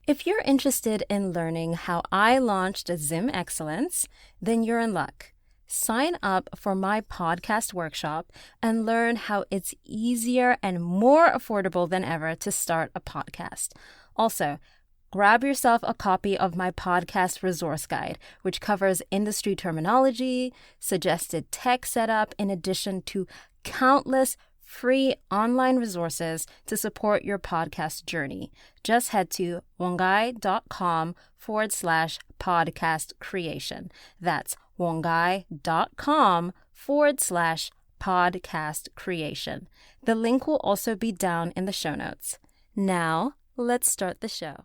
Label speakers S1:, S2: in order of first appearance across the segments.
S1: If you're interested in learning how I launched Zim Excellence, then you're in luck. Sign up for my podcast workshop and learn how it's easier and more affordable than ever to start a podcast. Also, grab yourself a copy of my podcast resource guide, which covers industry terminology, suggested tech setup, in addition to countless free online resources to support your podcast journey. Just head to wongai.com/podcast creation. That's wongai.com/podcast creation. The link will also be down in the show notes. Now, let's start the show.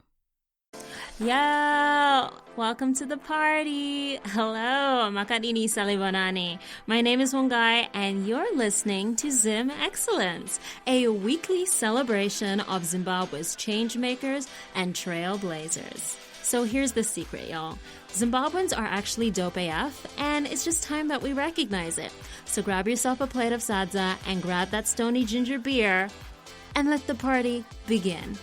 S1: Yo, welcome to the party. Hello, makadini salibonani. My name is Wongai, and you're listening to Zim Excellence, a weekly celebration of Zimbabwe's changemakers and trailblazers. So here's the secret, y'all. Zimbabweans are actually dope AF, and it's just time that we recognize it. So grab yourself a plate of sadza and grab that stony ginger beer, and let the party begin.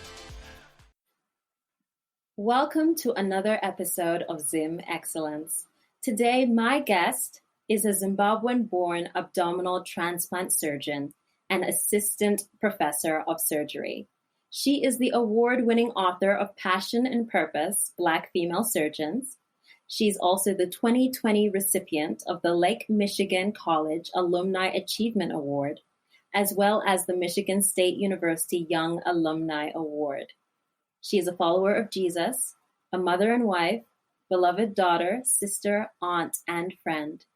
S1: Welcome to another episode of Zim Excellence. Today, my guest is a Zimbabwean-born abdominal transplant surgeon and assistant professor of surgery. She is the award-winning author of Passion and Purpose, Black Female Surgeons. She's also the 2020 recipient of the Lake Michigan College Alumni Achievement Award, as well as the Michigan State University Young Alumni Award. She is a follower of Jesus, a mother and wife, beloved daughter, sister, aunt, and friend.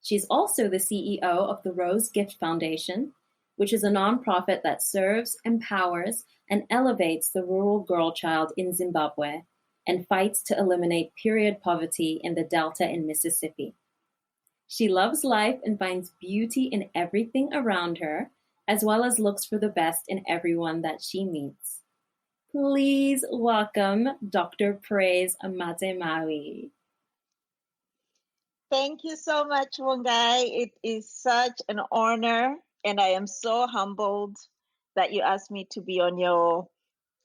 S1: She's also the CEO of the Rose Gift Foundation, which is a nonprofit that serves, empowers, and elevates the rural girl child in Zimbabwe and fights to eliminate period poverty in the Delta in Mississippi. She loves life and finds beauty in everything around her, as well as looks for the best in everyone that she meets. Please welcome Dr. Praise Matemavi.
S2: Thank you so much, Wongai. It is such an honor, and I am so humbled that you asked me to be on your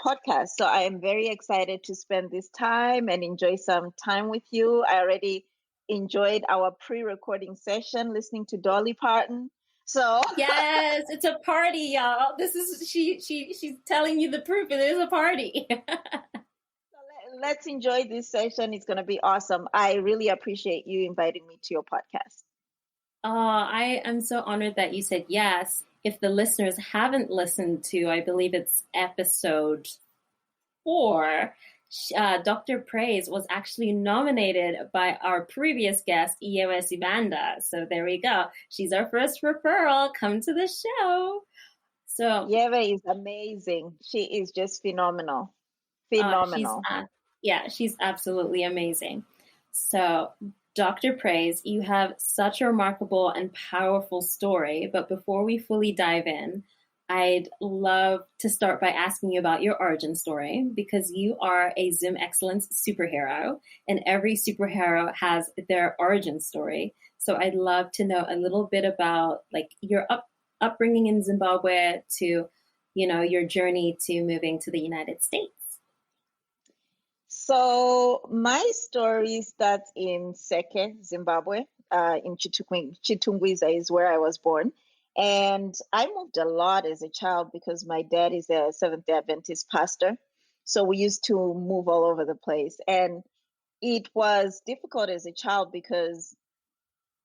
S2: podcast. So I am very excited to spend this time and enjoy some time with you. I already enjoyed our pre-recording session listening to Dolly Parton. So
S1: yes, it's a party, y'all. This is she's telling you the proof. It is a party.
S2: Let's enjoy this session. It's going to be awesome. I really appreciate you inviting me to your podcast.
S1: I am so honored that you said yes. If the listeners haven't listened to, I believe it's episode 4, Dr. Praise was actually nominated by our previous guest, Iyewe Sibanda. So there we go. She's our first referral. Come to the show. So
S2: Iyewe is amazing. She is just phenomenal. Phenomenal.
S1: She's absolutely amazing. So Dr. Praise, you have such a remarkable and powerful story. But before we fully dive in, I'd love to start by asking you about your origin story, because you are a Zim Excellence superhero, and every superhero has their origin story. So I'd love to know a little bit about like your upbringing in Zimbabwe to, your journey to moving to the United States.
S2: So my story starts in Seke, Zimbabwe, in Chitungwiza is where I was born. And I moved a lot as a child because my dad is a Seventh-day Adventist pastor. So we used to move all over the place. And it was difficult as a child because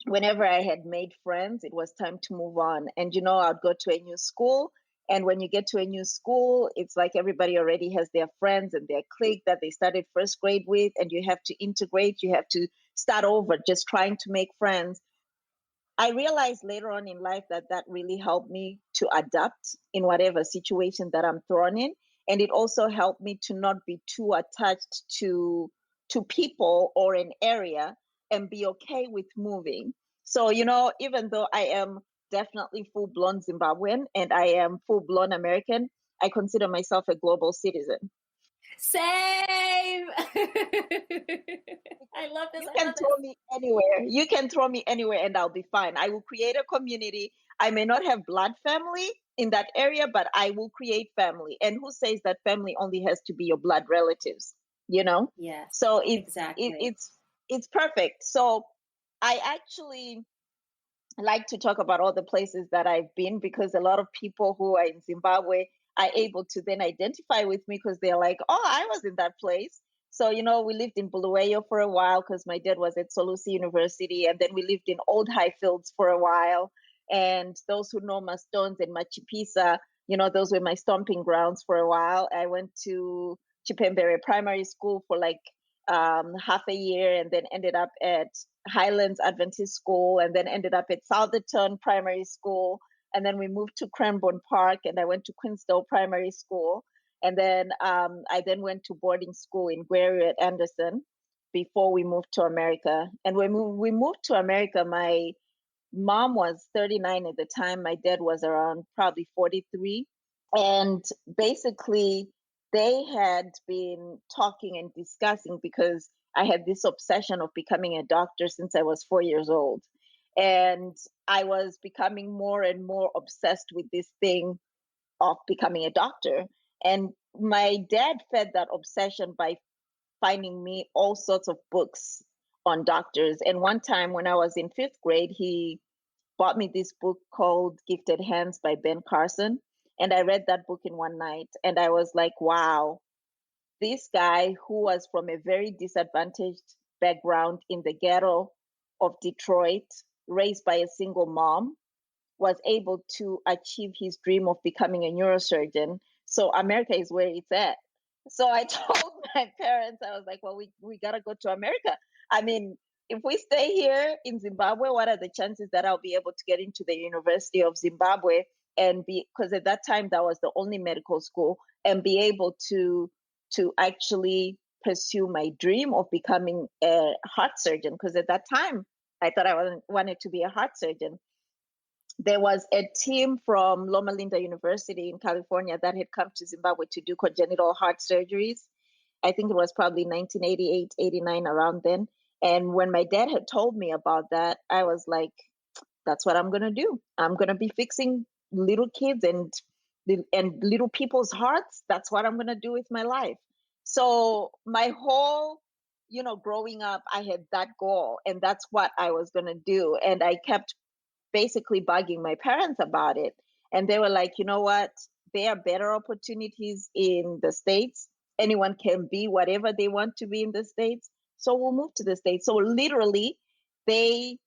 S2: whenever I had made friends, it was time to move on. And, I'd go to a new school. And when you get to a new school, it's like everybody already has their friends and their clique that they started first grade with. And you have to integrate. You have to start over just trying to make friends. I realized later on in life that really helped me to adapt in whatever situation that I'm thrown in. And it also helped me to not be too attached to people or an area and be okay with moving. So, even though I am definitely full-blown Zimbabwean and I am full-blown American, I consider myself a global citizen.
S1: Same. I love this.
S2: You can throw me anywhere. You can throw me anywhere and I'll be fine. I will create a community. I may not have blood family in that area, but I will create family. And who says that family only has to be your blood relatives, you know?
S1: Yes,
S2: So
S1: exactly.
S2: it's perfect. So I actually like to talk about all the places that I've been, because a lot of people who are in Zimbabwe are able to then identify with me, because they're like, oh, I was in that place. So, we lived in Bulawayo for a while because my dad was at Solusi University. And then we lived in Old Highfields for a while. And those who know my stones in Machipisa, those were my stomping grounds for a while. I went to Chipembere Primary School for like half a year, and then ended up at Highlands Adventist School, and then ended up at Southerton Primary School. And then we moved to Cranbourne Park, and I went to Queensdale Primary School. And then I then went to boarding school in Gweru at Anderson before we moved to America. And when we moved to America, my mom was 39 at the time. My dad was around probably 43. And basically, they had been talking and discussing, because I had this obsession of becoming a doctor since I was 4 years old. And I was becoming more and more obsessed with this thing of becoming a doctor. And my dad fed that obsession by finding me all sorts of books on doctors. And one time when I was in fifth grade, he bought me this book called Gifted Hands by Ben Carson. And I read that book in one night, and I was like, wow, this guy who was from a very disadvantaged background in the ghetto of Detroit, raised by a single mom, was able to achieve his dream of becoming a neurosurgeon. So America is where it's at. So I told my parents, I was like, well, we got to go to America. I mean, if we stay here in Zimbabwe, what are the chances that I'll be able to get into the University of Zimbabwe and because at that time that was the only medical school, and be able to actually pursue my dream of becoming a heart surgeon? Because at that time, I thought I wanted to be a heart surgeon. There was a team from Loma Linda University in California that had come to Zimbabwe to do congenital heart surgeries. I think it was probably 1988, 89, around then. And when my dad had told me about that, I was like, that's what I'm going to do. I'm going to be fixing little kids and little people's hearts. That's what I'm going to do with my life. So my whole, growing up, I had that goal, and that's what I was going to do. And I kept basically bugging my parents about it. And they were like, you know what? There are better opportunities in the States. Anyone can be whatever they want to be in the States. So we'll move to the States. So literally, we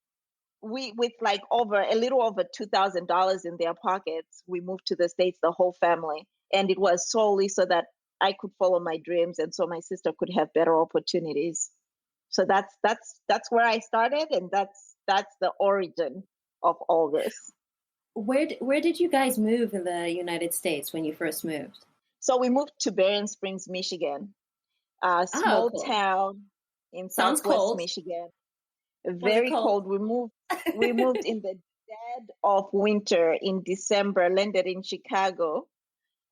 S2: with like a little over $2,000 in their pockets, we moved to the States, the whole family. And it was solely so that I could follow my dreams, and so my sister could have better opportunities. So that's where I started, and that's the origin of all this.
S1: Where did you guys move in the United States when you first moved?
S2: So we moved to Berrien Springs, Michigan, a small
S1: cool.
S2: town in
S1: Sounds
S2: southwest
S1: cold.
S2: Michigan.
S1: Was it
S2: Very
S1: cold?
S2: cold. We moved in the dead of winter in December, landed in Chicago,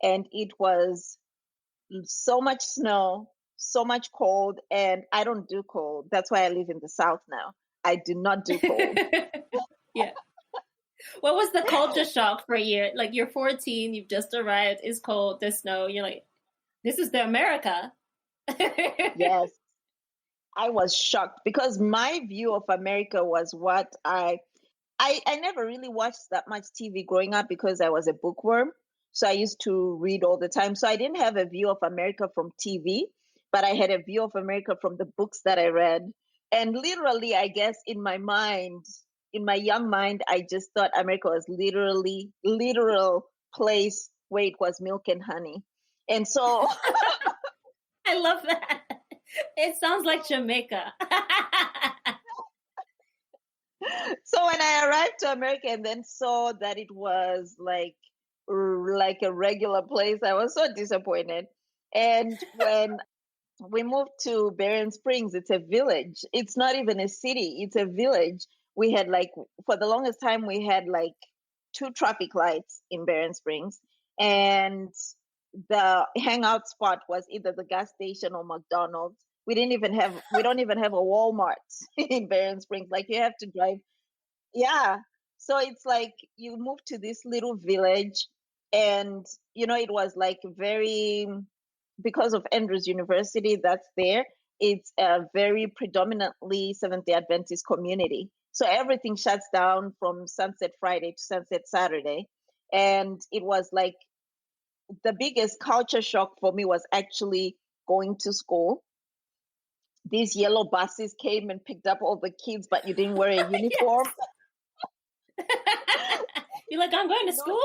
S2: and it was so much snow, so much cold, and I don't do cold. That's why I live in the South now. I do not do cold.
S1: Yeah. What was the culture shock for a year? Like, you're 14, you've just arrived, it's cold, there's snow. You're like, this is the America.
S2: Yes. I was shocked because my view of America was what I never really watched that much TV growing up because I was a bookworm. So I used to read all the time. So I didn't have a view of America from TV, but I had a view of America from the books that I read. And literally, I guess in my mind, in my young mind, I just thought America was literal place where it was milk and honey. And so
S1: I love that. It sounds like Jamaica.
S2: so when I arrived to America and then saw that it was like a regular place, I was so disappointed. And when we moved to Berrien Springs, it's a village. It's not even a city, it's a village. We had like, for the longest time, we had like 2 traffic lights in Berrien Springs. And the hangout spot was either the gas station or McDonald's. We don't even have a Walmart in Berrien Springs. Like you have to drive. Yeah. So it's like you move to this little village, and it was like very, because of Andrews University that's there, it's a very predominantly Seventh-day Adventist community. So everything shuts down from Sunset Friday to Sunset Saturday. And it was like the biggest culture shock for me was actually going to school. These yellow buses came and picked up all the kids, but you didn't wear a uniform.
S1: You're like, I'm going to school?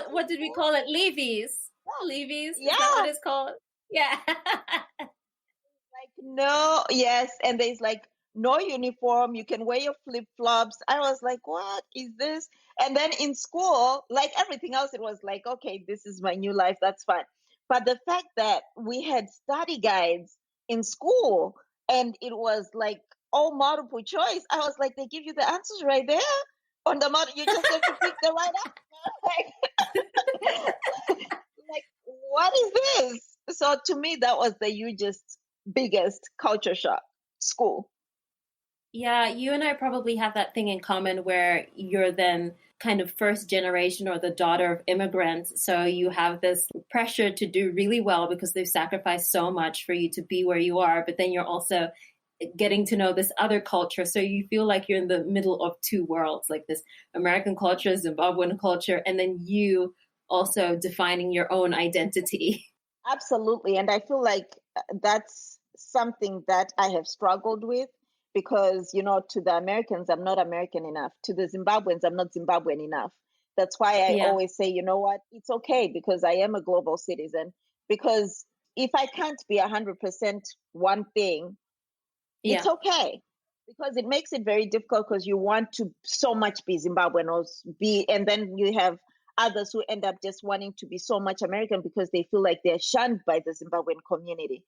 S1: What did we call it? Leavies. Leavies?
S2: Yeah.
S1: Is that what it's called? Yeah.
S2: Like, no, yes. And there's like no uniform. You can wear your flip-flops. I was like, what is this? And then in school, like everything else, it was like, okay, this is my new life. That's fine. But the fact that we had study guides in school and it was like all multiple choice, I was like, they give you the answers right there on the model. You just have to pick the right answer. Like, what is this? So to me, that was the hugest, biggest culture shock. School.
S1: Yeah, you and I probably have that thing in common where you're then kind of first generation or the daughter of immigrants. So you have this pressure to do really well because they've sacrificed so much for you to be where you are. But then you're also getting to know this other culture. So you feel like you're in the middle of two worlds, like this American culture, Zimbabwean culture, and then you also defining your own identity.
S2: Absolutely. And I feel like that's something that I have struggled with because, to the Americans, I'm not American enough. To the Zimbabweans, I'm not Zimbabwean enough. That's why I always say, you know what, it's okay because I am a global citizen. Because if I can't be 100% one thing, it's okay. Because it makes it very difficult because you want to so much be Zimbabwean or and then you have others who end up just wanting to be so much American because they feel like they're shunned by the Zimbabwean community.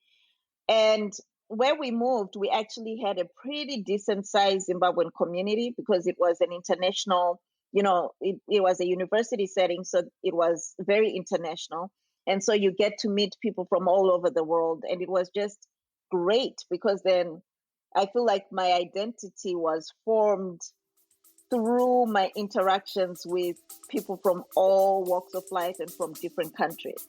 S2: And where we moved, we actually had a pretty decent sized Zimbabwean community because it was an international, it was a university setting. So it was very international. And so you get to meet people from all over the world. And it was just great because then I feel like my identity was formed through my interactions with people from all walks of life and from different countries.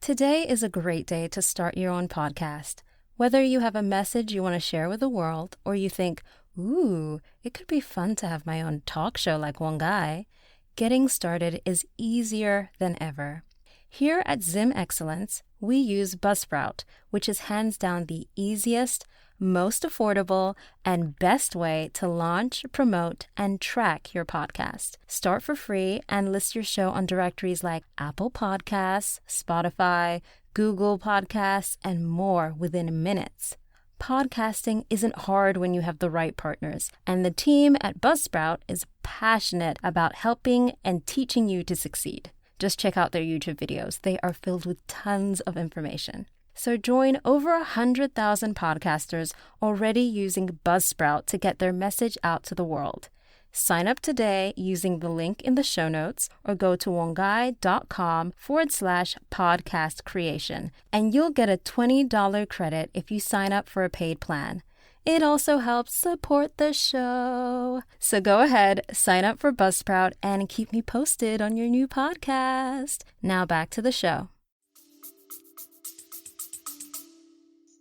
S3: Today is a great day to start your own podcast. Whether you have a message you want to share with the world or you think, ooh, it could be fun to have my own talk show like one guy, getting started is easier than ever. Here at Zim Excellence, we use Buzzsprout, which is hands down the easiest, most affordable, and best way to launch, promote, and track your podcast. Start for free and list your show on directories like Apple Podcasts, Spotify, Google Podcasts, and more within minutes. Podcasting isn't hard when you have the right partners, and the team at Buzzsprout is passionate about helping and teaching you to succeed. Just check out their YouTube videos. They are filled with tons of information. So join over 100,000 podcasters already using Buzzsprout to get their message out to the world. Sign up today using the link in the show notes or go to wongai.com/podcast creation, and you'll get a $20 credit if you sign up for a paid plan. It also helps support the show. So go ahead, sign up for Buzzsprout, and keep me posted on your new podcast. Now back to the show.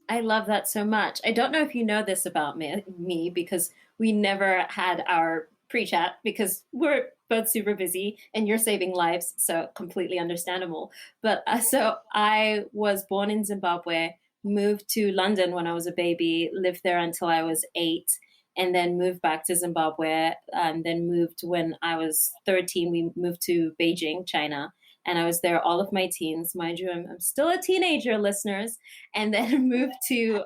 S1: I love that so much. I don't know if you know this about me because we never had our pre-chat because we're both super busy and you're saving lives, so completely understandable. But so I was born in Zimbabwe, moved to London when I was a baby, lived there until I was 8, and then moved back to Zimbabwe, and then moved when I was 13. We moved to Beijing, China, and I was there all of my teens. Mind you, I'm still a teenager, listeners, and then moved to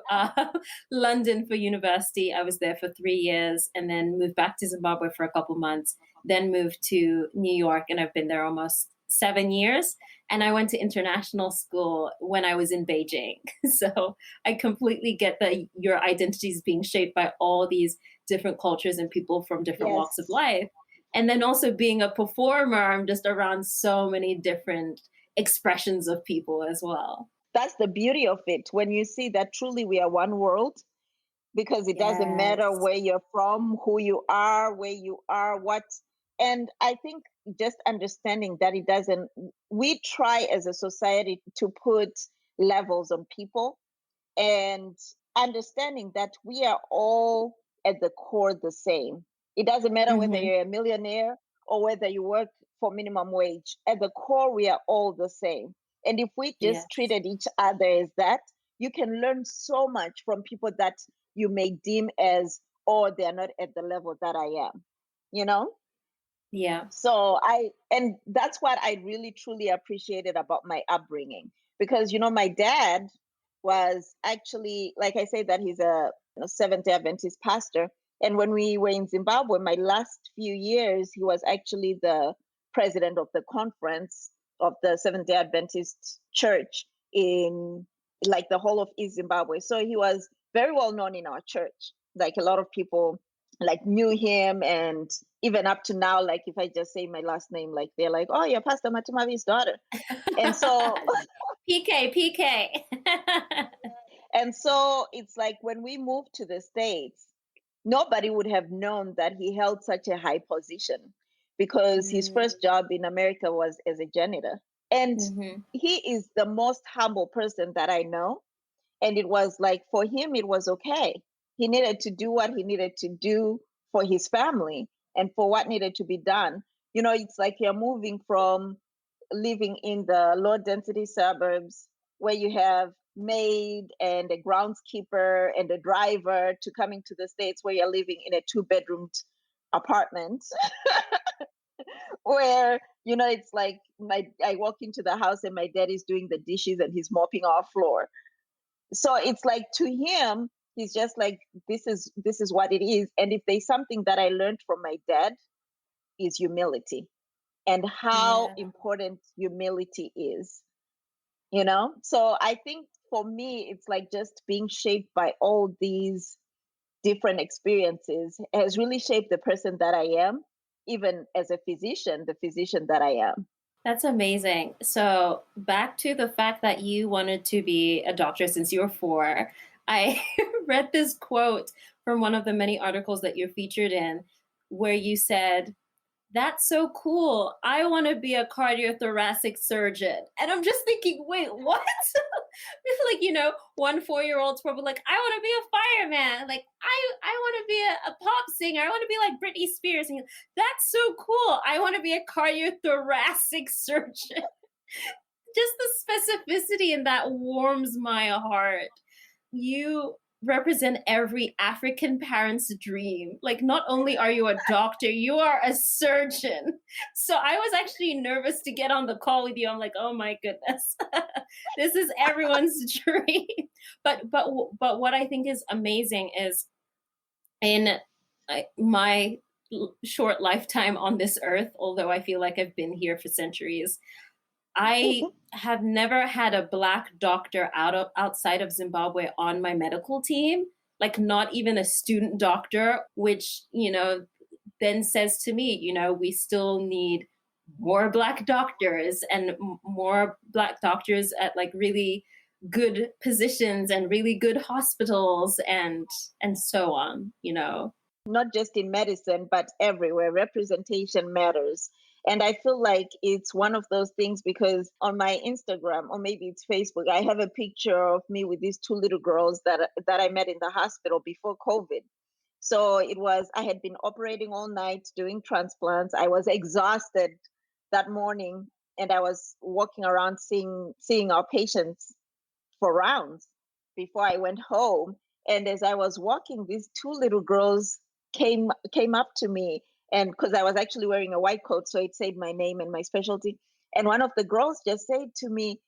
S1: London for university. I was there for 3 years and then moved back to Zimbabwe for a couple months, then moved to New York, and I've been there almost 7 years. And I went to international school when I was in Beijing. So I completely get that your identity is being shaped by all these different cultures and people from different walks of life. And then also being a performer, I'm just around so many different expressions of people as well.
S2: That's the beauty of it. When you see that truly we are one world because it doesn't matter
S1: Yes.
S2: where you're from, who you are, where you are, what. And I think just understanding that it doesn't, we try as a society to put levels on people, and understanding that we are all at the core the same. It doesn't matter whether
S1: Mm-hmm.
S2: you're a millionaire or whether you work for minimum wage. At the core, we are all the same. And if we
S1: Yes.
S2: just treated each other as that, you can learn so much from people that you may deem as, oh, they're not at the level that I am, you know?
S1: Yeah.
S2: So and that's what I really truly appreciated about my upbringing, because, my dad was actually, like I said, that he's a Seventh-day Adventist pastor. And when we were in Zimbabwe, my last few years, he was actually the president of the conference of the Seventh-day Adventist church in like the whole of East Zimbabwe. So he was very well known in our church. Like a lot of people like knew him, and even up to now, like if I just say my last name, like they're like, oh, you're Pastor Matemavi's daughter. And so
S1: PK.
S2: and so it's like when we moved to the States, nobody would have known that he held such a high position, because his first job in America was as a janitor. And
S1: Mm-hmm.
S2: he is the most humble person that I know. And it was like, for him, it was okay. He needed to do what he needed to do for his family and for what needed to be done. It's like you're moving from living in the low density suburbs where you have maid and a groundskeeper and a driver, to coming to the States where you're living in a 2-bedroomed apartment where it's like I walk into the house and my dad is doing the dishes and he's mopping our floor. So it's like, to him, he's just like, this is what it is. And if there's something that I learned from my dad, is humility, and how
S1: Yeah.
S2: important humility is. So I think for me, it's like just being shaped by all these different experiences has really shaped the person that I am, even as a physician, the physician that I am.
S1: That's amazing. So, back to the fact that you wanted to be a doctor since you were 4, I read this quote from one of the many articles that you're featured in, where you said, "That's so cool. I want to be a cardiothoracic surgeon." And I'm just thinking, wait, what? Like, 1 4-year-old's probably like, I want to be a fireman. Like, I want to be a pop singer. I want to be like Britney Spears. And that's so cool. I want to be a cardiothoracic surgeon. Just the specificity in that warms my heart. You represent every African parent's dream. Like, not only are you a doctor, you are a surgeon. So I was actually nervous to get on the call with you. I'm like, oh my goodness, this is everyone's dream. But what I think is amazing is, in my short lifetime on this earth, although I feel like I've been here for centuries, I have never had a Black doctor outside of Zimbabwe on my medical team, like not even a student doctor, which, then says to me, we still need more Black doctors and more Black doctors at like really good positions and really good hospitals and so on.
S2: Not just in medicine, but everywhere. Representation matters. And I feel like it's one of those things, because on my Instagram, or maybe it's Facebook, I have a picture of me with these 2 little girls that I met in the hospital before COVID. So I had been operating all night doing transplants. I was exhausted that morning, and I was walking around seeing our patients for rounds before I went home. And as I was walking, these 2 little girls came up to me, and because I was actually wearing a white coat, so it said my name and my specialty. And one of the girls just said to me,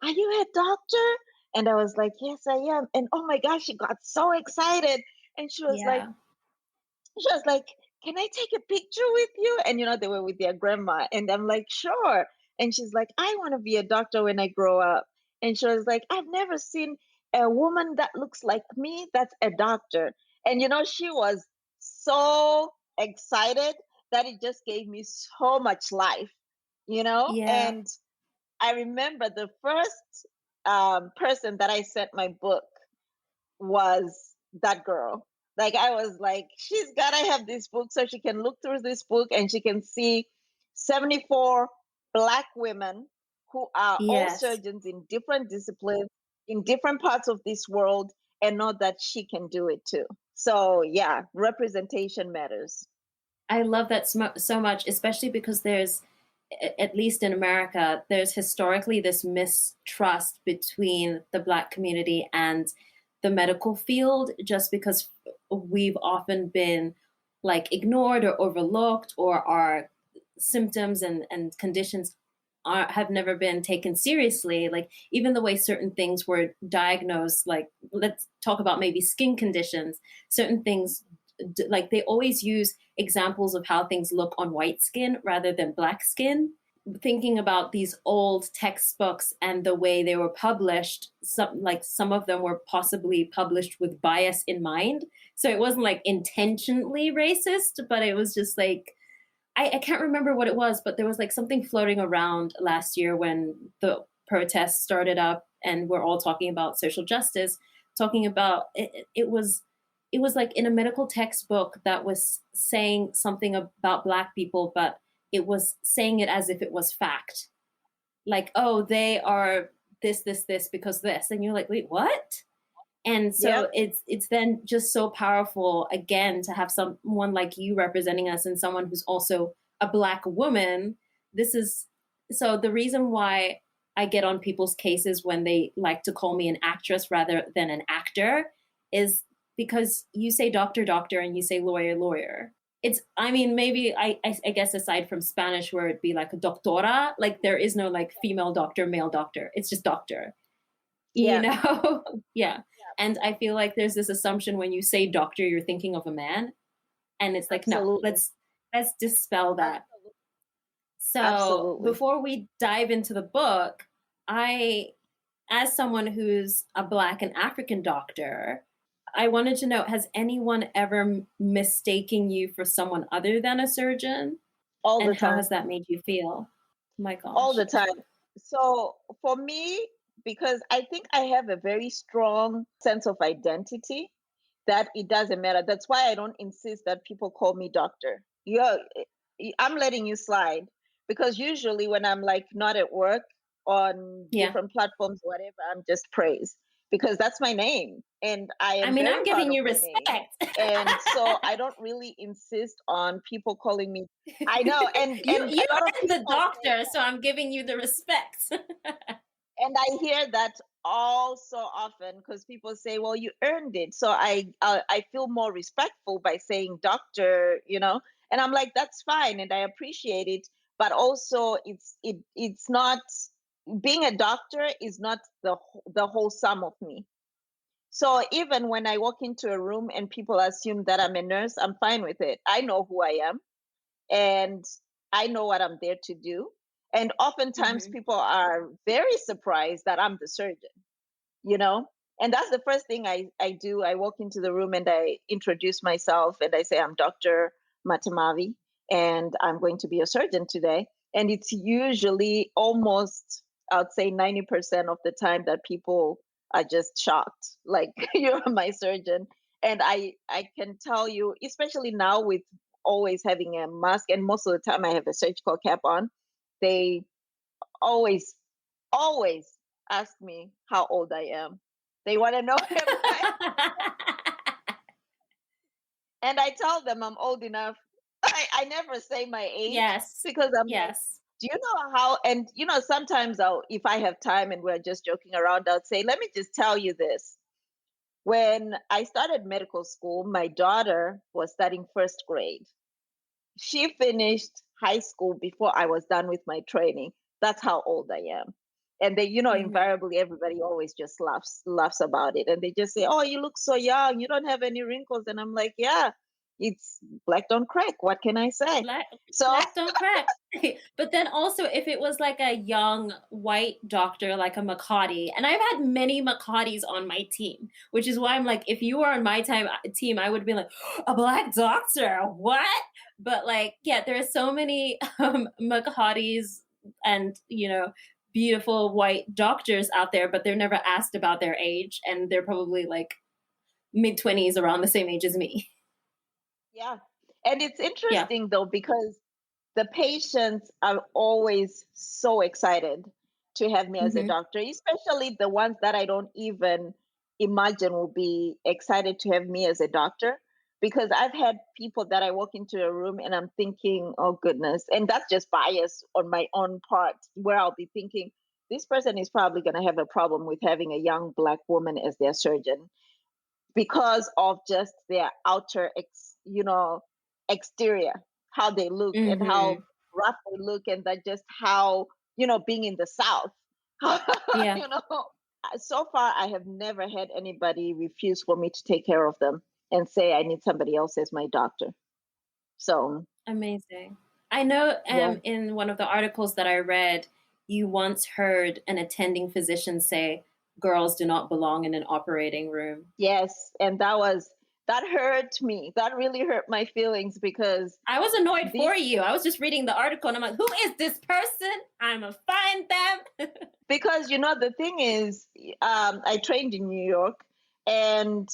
S2: "Are you a doctor?" And I was like, "Yes, I am." And oh my gosh, she got so excited, and
S1: Yeah.
S2: she was like, "Can I take a picture with you?" And they were with their grandma, and I'm like, "Sure." And she's like, "I want to be a doctor when I grow up." And she was like, "I've never seen a woman that looks like me that's a doctor." And she was so excited that it just gave me so much life.
S1: Yeah.
S2: And I remember the first person that I sent my book was that girl. Like I was like, she's gotta have this book so she can look through this book and she can see 74 Black women who are all
S1: Yes.
S2: surgeons in different disciplines, in different parts of this world, and know that she can do it too. So yeah, representation matters.
S1: I love that so much, especially because there's, at least in America, there's historically this mistrust between the Black community and the medical field, just because we've often been like ignored or overlooked, or our symptoms and conditions have never been taken seriously. Like even the way certain things were diagnosed, like let's talk about maybe skin conditions, certain things, like they always use examples of how things look on white skin rather than Black skin. Thinking about these old textbooks and the way they were published, some of them were possibly published with bias in mind. So it wasn't like intentionally racist, but it was just like, I can't remember what it was, but there was like something floating around last year when the protests started up and we're all talking about social justice, talking about it was like in a medical textbook that was saying something about Black people, but it was saying it as if it was fact. Like, oh, they are this because this. And you're like, wait, what? And so it's then just so powerful again to have someone like you representing us, and someone who's also a Black woman. This is so the reason why I get on people's cases when they like to call me an actress rather than an actor is because you say doctor, doctor, and you say lawyer, lawyer. It's, I mean, maybe I guess aside from Spanish where it'd be like a doctora, like there is no like female doctor, male doctor. It's just doctor. You know? Yeah. And I feel like there's this assumption when you say doctor, you're thinking of a man. And it's like,
S2: Absolutely.
S1: no, let's dispel that. So
S2: Absolutely.
S1: before we dive into the book, as someone who's a Black and African doctor, I wanted to know, has anyone ever mistaken you for someone other than a surgeon?
S2: All the
S1: And how
S2: time.
S1: has that made you feel? My gosh.
S2: All the time. So for me, because I think I have a very strong sense of identity, that it doesn't matter. That's why I don't insist that people call me doctor. I'm letting you slide, because usually when I'm like not at work on different platforms, whatever, I'm just praised because that's my name. And I'm very
S1: I'm giving
S2: proud
S1: you
S2: of my
S1: respect.
S2: name. And so I don't really insist on people calling me. I know. And
S1: you
S2: a lot of
S1: are the doctor, so I'm giving you the respect.
S2: And I hear that all so often because people say, well, you earned it. So I feel more respectful by saying doctor, you know, and I'm like, that's fine. And I appreciate it. But also it's not, being a doctor is not the whole sum of me. So even when I walk into a room and people assume that I'm a nurse, I'm fine with it. I know who I am and I know what I'm there to do. And oftentimes people are very surprised that I'm the surgeon, you know? And that's the first thing I do. I walk into the room and I introduce myself and I say, I'm Dr. Matemavi and I'm going to be a surgeon today. And it's usually almost, I'd say 90% of the time that people are just shocked, like, you're my surgeon. And I can tell you, especially now with always having a mask, and most of the time I have a surgical cap on, they always, always ask me how old I am. They want to know. And I tell them I'm old enough. I never say my age.
S1: Yes.
S2: Because I'm like, do you know how? And, you know, sometimes if I have time and we're just joking around, I'll say, let me just tell you this. When I started medical school, my daughter was studying first grade. She finished high school before I was done with my training. That's how old I am. And they, you know, invariably everybody always just laughs about it. And they just say, oh, you look so young. You don't have any wrinkles. And I'm like, yeah, it's black don't crack. What can I say?
S1: Black don't crack. But then also if it was like a young white doctor, like a Makati, and I've had many Makatis on my team, which is why I'm like, if you were on my team, I would be like, a Black doctor, what? But like, yeah, there are so many Makatis and, you know, beautiful white doctors out there, but they're never asked about their age. And they're probably like mid-20s, around the same age as me.
S2: Yeah. And it's
S1: Yeah.
S2: interesting though, because the patients are always so excited to have me as a
S1: Mm-hmm.
S2: doctor, especially the ones that I don't even imagine will be excited to have me as a doctor. Because I've had people that I walk into a room and I'm thinking, oh goodness, and that's just bias on my own part, where I'll be thinking, this person is probably going to have a problem with having a young Black woman as their surgeon because of just their outer exterior, how they look and how
S1: Mm-hmm.
S2: rough they look, and that just how, being in the South.
S1: Yeah.
S2: you know so far I have never had anybody refuse for me to take care of them and say I need somebody else as my doctor. So
S1: Amazing. I know
S2: yeah.
S1: in one of the articles that I read, you once heard an attending physician say, girls do not belong in an operating room.
S2: Yes, and that hurt me. That really hurt my feelings because
S1: I was annoyed for
S2: these
S1: you. I was just reading the article and I'm like, who is this person? I'm going to find them.
S2: because the thing is, I trained in New York, and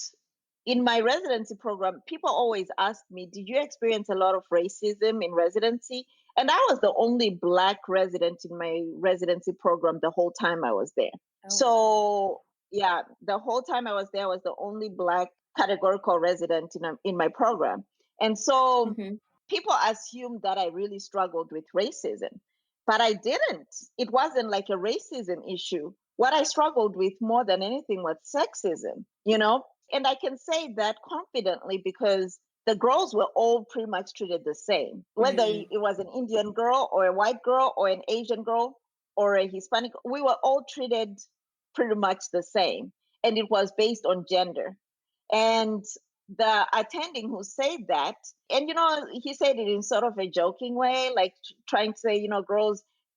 S2: in my residency program, people always ask me, did you experience a lot of racism in residency? And I was the only Black resident in my residency program the whole time I was there.
S1: Oh,
S2: So yeah, the whole time I was there, I was the only Black categorical resident in my program. And so
S1: wow.
S2: people assumed that I really struggled with racism, but I didn't. It wasn't like a racism issue. What I struggled with more than anything was sexism. And I can say that confidently because the girls were all pretty much treated the same, whether
S1: Mm.
S2: it was an Indian girl or a white girl or an Asian girl or a Hispanic, we were all treated pretty much the same. And it was based on gender. And the attending who said that, and he said it in sort of a joking way, like trying to say,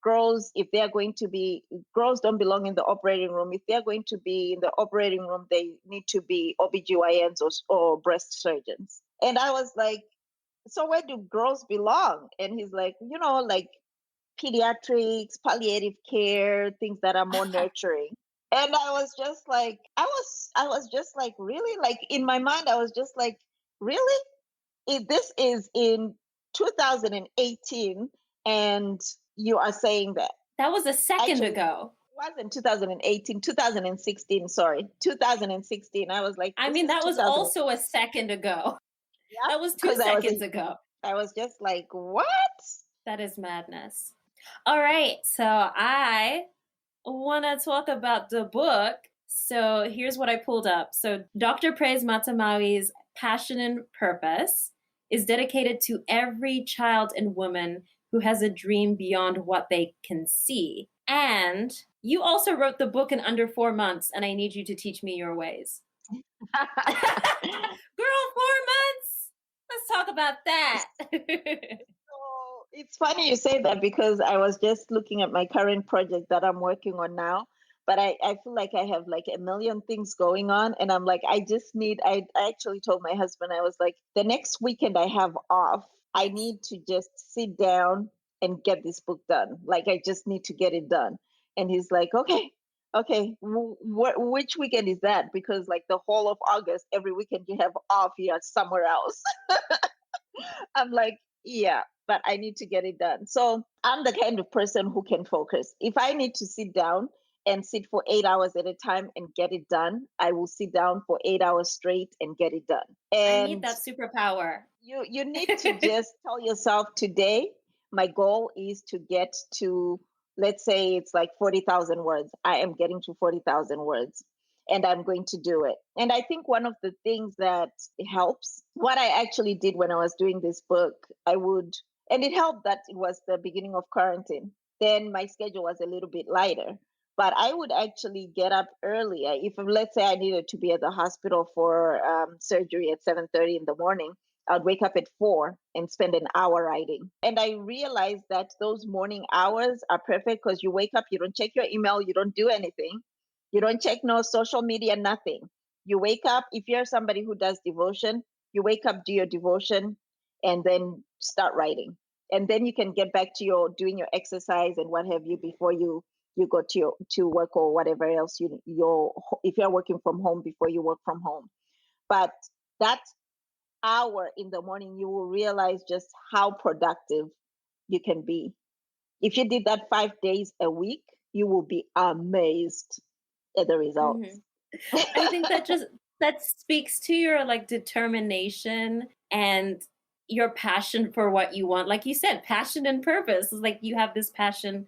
S2: girls, if they're going to be, girls don't belong in the operating room. If they're going to be in the operating room, they need to be OBGYNs or breast surgeons. And I was like, so where do girls belong? And he's like, like pediatrics, palliative care, things that are more nurturing. And I was just like, I was just like, really? Like in my mind, I was just like, really? If this is in 2018 and you are saying that.
S1: That was a second
S2: Actually,
S1: ago.
S2: it wasn't 2018, 2016, sorry. 2016. I was like,
S1: I
S2: this
S1: mean,
S2: is
S1: that was
S2: 2000.
S1: also a second ago.
S2: Yeah,
S1: That was two
S2: because
S1: seconds ago.
S2: I was just like, what?
S1: That is madness. All right. So I want to talk about the book. So here's what I pulled up. So Dr. Praise Matemavi's Passion and Purpose is dedicated to every child and woman who has a dream beyond what they can see. And you also wrote the book in under 4 months, and I need you to teach me your ways. Girl, 4 months? Let's talk about that.
S2: So it's funny you say that because I was just looking at my current project that I'm working on now. But I feel like I have like a million things going on. And I'm like, I actually told my husband, I was like, the next weekend I have off, I
S1: Yes.
S2: need to just sit down and get this book done. Like, I just need to get it done. And he's like, okay, which weekend is that? Because like the whole of August, every weekend you have off, you're somewhere else. I'm like, yeah, but I need to get it done. So I'm the kind of person who can focus. If I need to sit down and sit for 8 hours at a time and get it done, I will sit down for 8 hours straight and get it done.
S1: I need
S2: And
S1: that superpower.
S2: you need to just tell yourself today, my goal is to get to, let's say it's like 40,000 words. I am getting to 40,000 words and I'm going to do it. And I think one of the things that helps, what I actually did when I was doing this book, and it helped that it was the beginning of quarantine. Then my schedule was a little bit lighter, but I would actually get up earlier. If let's say I needed to be at the hospital for surgery at 7:30 in the morning, I'd wake up at 4 and spend an hour writing. And I realized that those morning hours are perfect because you wake up, you don't check your email, you don't do anything. You don't check no social media, nothing. You wake up, if you're somebody who does devotion, you wake up, do your devotion, and then start writing. And then you can get back to your doing your exercise and what have you before you go to work or whatever else if you're working from home before you work from home. But that hour in the morning, you will realize just how productive you can be. If you did that 5 days a week, you will be amazed at the results.
S1: I think that speaks to your like determination and your passion for what you want. Like you said, passion and purpose. It's like you have this passion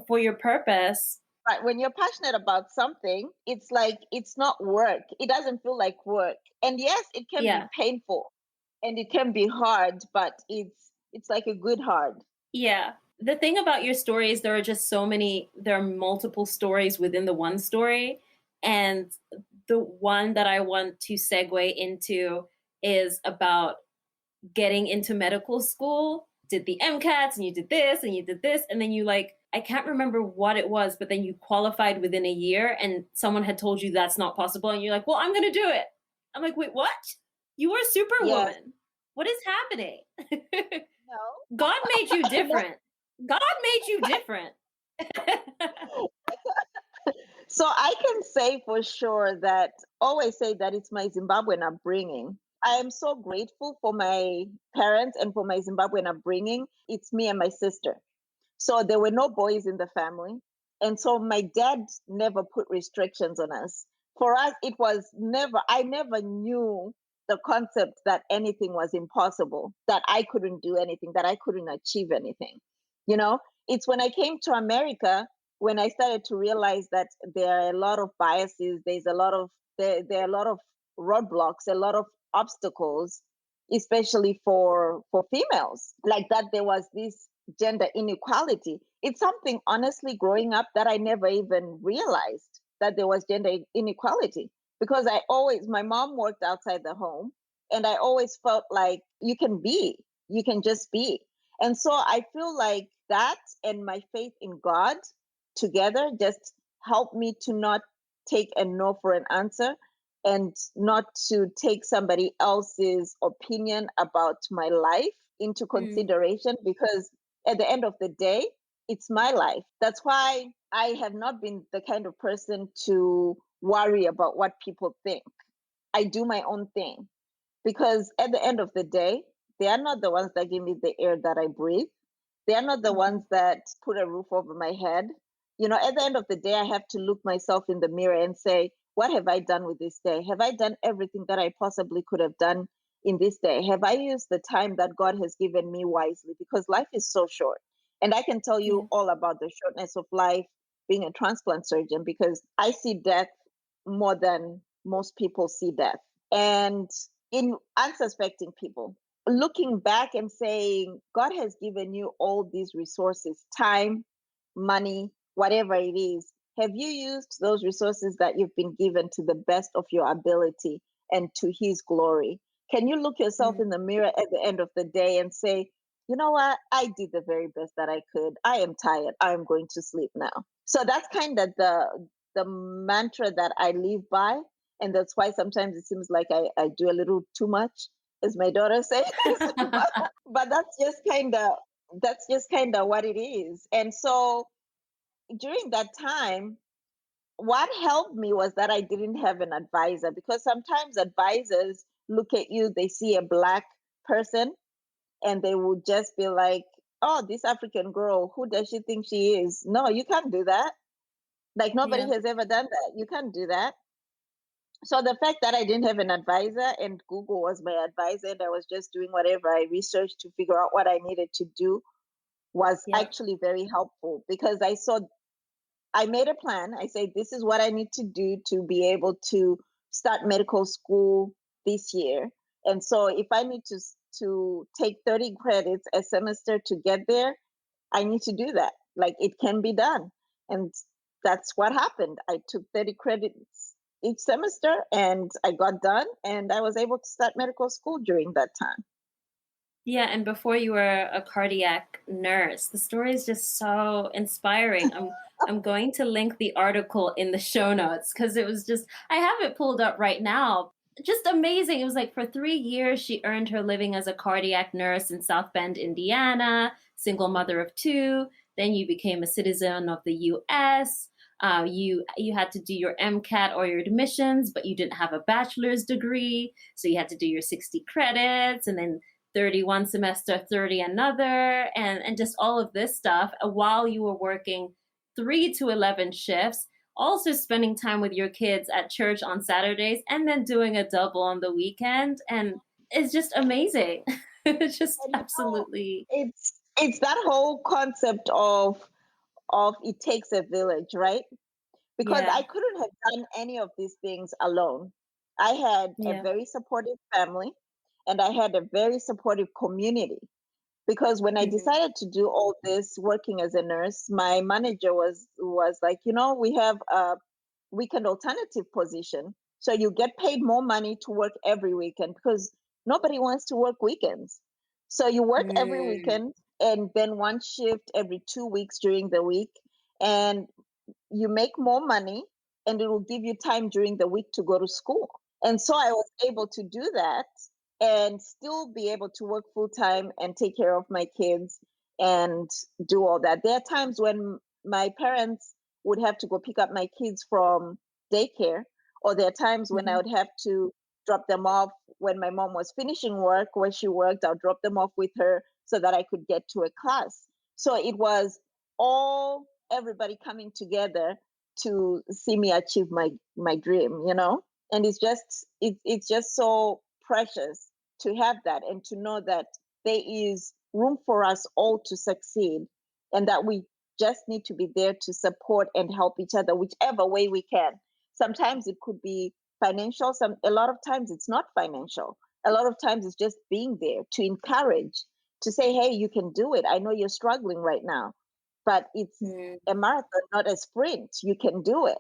S1: for your purpose.
S2: Right. When you're passionate about something, it's like it's not work. It doesn't feel like work. And yes, it can be
S1: Yeah.
S2: painful and it can be hard, but it's like a good hard.
S1: Yeah. The thing about your story is there are multiple stories within the one story. And the one that I want to segue into is about getting into medical school, did the MCATs and you did this and you did this. And then you like, I can't remember what it was, but then you qualified within a year and someone had told you that's not possible. And you're like, well, I'm going to do it. I'm like, wait, what? You were a superwoman. Yes. What is happening?
S2: No.
S1: God made you different. God made you different.
S2: So I can say for sure that always say that it's my Zimbabwean upbringing. I am so grateful for my parents and for my Zimbabwean upbringing. It's me and my sister. So there were no boys in the family. And so my dad never put restrictions on us. For us, it was I never knew the concept that anything was impossible, that I couldn't do anything, that I couldn't achieve anything. You know, it's when I came to America, when I started to realize that there are a lot of biases, there are a lot of roadblocks, a lot of obstacles, especially for females, like that there was this gender inequality. It's something, honestly, growing up that I never even realized that there was gender inequality, because my mom worked outside the home, and I always felt like you can just be. And so I feel like that and my faith in God together just helped me to not take a no for an answer, and not to take somebody else's opinion about my life into consideration, because at the end of the day, it's my life. That's why I have not been the kind of person to worry about what people think. I do my own thing, because at the end of the day, they are not the ones that give me the air that I breathe. They are not the ones that put a roof over my head. You know, at the end of the day, I have to look myself in the mirror and say, what have I done with this day? Have I done everything that I possibly could have done in this day? Have I used the time that God has given me wisely? Because life is so short. And I can tell you all about the shortness of life being a transplant surgeon, because I see death more than most people see death. And in unsuspecting people, looking back and saying, God has given you all these resources, time, money, whatever it is. Have you used those resources that you've been given to the best of your ability and to His glory? Can you look yourself in the mirror at the end of the day and say, you know what? I did the very best that I could. I am tired. I am going to sleep now. So that's kind of the mantra that I live by. And that's why sometimes it seems like I do a little too much, as my daughter says. But that's just kind of what it is. And so during that time, what helped me was that I didn't have an advisor, because sometimes advisors look at you, they see a Black person, and they would just be like, oh, this African girl, who does she think she is? No, you can't do that. Like, nobody has ever done that. You can't do that. So the fact that I didn't have an advisor and Google was my advisor, and I was just doing whatever I researched to figure out what I needed to do, was actually very helpful, because I made a plan. I said, this is what I need to do to be able to start medical school this year. And so if I need to take 30 credits a semester to get there, I need to do that. Like, it can be done. And that's what happened. I took 30 credits each semester, and I got done, and I was able to start medical school during that time.
S1: Yeah, and before you were a cardiac nurse. The story is just so inspiring. I'm going to link the article in the show notes, because it was just, I have it pulled up right now. Just amazing. It was like for 3 years, she earned her living as a cardiac nurse in South Bend, Indiana, single mother of 2. Then you became a citizen of the U.S., You had to do your MCAT or your admissions, but you didn't have a bachelor's degree, so you had to do your 60 credits and then 31 semester, 30 another, and just all of this stuff while you were working 3 to 11 shifts, also spending time with your kids at church on Saturdays, and then doing a double on the weekend. And it's just amazing. It's just
S2: And
S1: absolutely.
S2: it's that whole concept of it takes a village, right? Because
S1: Yeah.
S2: I couldn't have done any of these things alone. I had a
S1: Yeah.
S2: very supportive family and I had a very supportive community. Because when I
S1: Mhm.
S2: decided to do all this working as a nurse, my manager was like, we have a weekend alternative position. So you get paid more money to work every weekend because nobody wants to work weekends. So you work every
S1: Mm.
S2: weekend and then one shift every 2 weeks during the week. And you make more money and it will give you time during the week to go to school. And so I was able to do that and still be able to work full time and take care of my kids and do all that. There are times when my parents would have to go pick up my kids from daycare, or there are times when I
S1: Mhm.
S2: would have to drop them off when my mom was finishing work where she worked. I'll drop them off with her so that I could get to a class. So it was all everybody coming together to see me achieve my dream. And it's just so precious to have that and to know that there is room for us all to succeed and that we just need to be there to support and help each other whichever way we can. Sometimes it could be financial, a lot of times it's not financial. A lot of times it's just being there to encourage, to say, hey, you can do it. I know you're struggling right now, but it's
S1: Mm.
S2: a marathon, not a sprint. You can do it.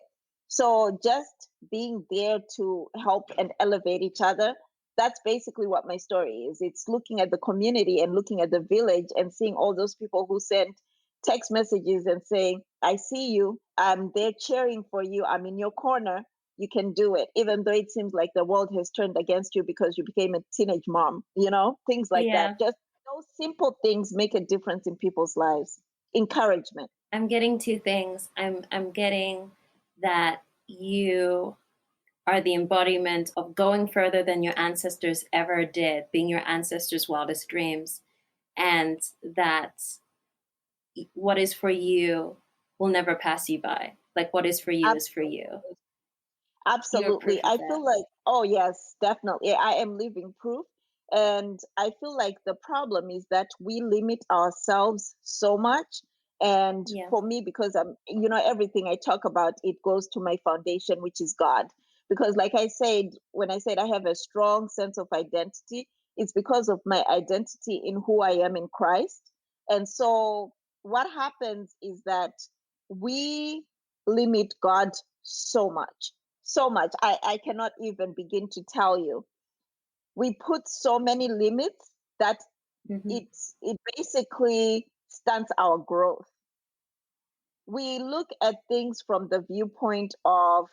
S2: So just being there to help and elevate each other, that's basically what my story is. It's looking at the community and looking at the village and seeing all those people who sent text messages and saying, I see you, I'm there cheering for you, I'm in your corner, you can do it, even though it seems like the world has turned against you because you became a teenage mom, things like that.
S1: Yeah.
S2: Just those simple things make a difference in people's lives. Encouragement.
S1: I'm getting two things. I'm getting that you are the embodiment of going further than your ancestors ever did, being your ancestors' wildest dreams, and that what is for you will never pass you by. Like what is for you is for you.
S2: Absolutely.
S1: You're
S2: Absolutely.
S1: proof of
S2: I
S1: that.
S2: feel like, oh, yes, definitely. I am living proof. And I feel like the problem is that we limit ourselves so much. And
S1: Yeah.
S2: for me, because everything I talk about, it goes to my foundation, which is God. Because, like I said, when I said I have a strong sense of identity, it's because of my identity in who I am in Christ. And so, what happens is that we limit God so much, so much. I cannot even begin to tell you. We put so many limits that
S1: Hmm.
S2: it basically stunts our growth. We look at things from the viewpoint of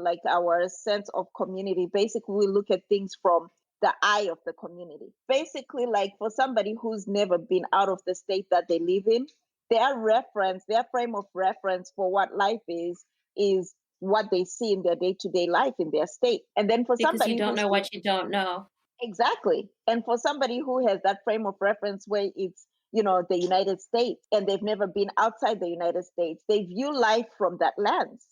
S2: like our sense of community. Basically, we look at things from the eye of the community. Basically, like for somebody who's never been out of the state that they live in, their frame of reference for what life is what they see in their day-to-day life in their state. And then for
S1: Because you
S2: somebody
S1: don't
S2: who's
S1: know
S2: been
S1: what you don't know.
S2: exactly, and for somebody who has that frame of reference where it's the United States and they've never been outside the United States, they view life from that lens.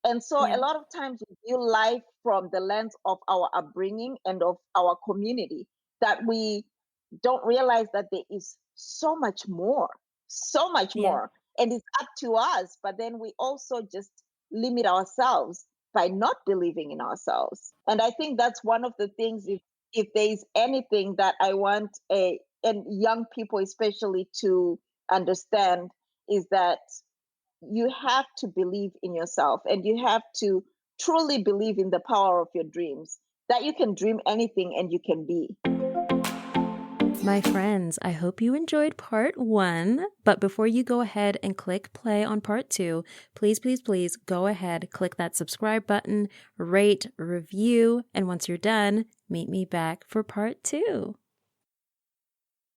S2: And so a
S1: Yeah.
S2: lot of times we view life from the lens of our upbringing and of our community, that we don't realize that there is so much more, so much
S1: Yeah.
S2: more. And it's up to us. But then we also just limit ourselves by not believing in ourselves. And I think that's one of the things, if there's anything that I want and young people especially to understand, is that you have to believe in yourself and you have to truly believe in the power of your dreams, that you can dream anything and you can be.
S3: My friends, I hope you enjoyed part 1, but before you go ahead and click play on part 2, please, please, please go ahead, click that subscribe button, rate, review, and once you're done, meet me back for part 2.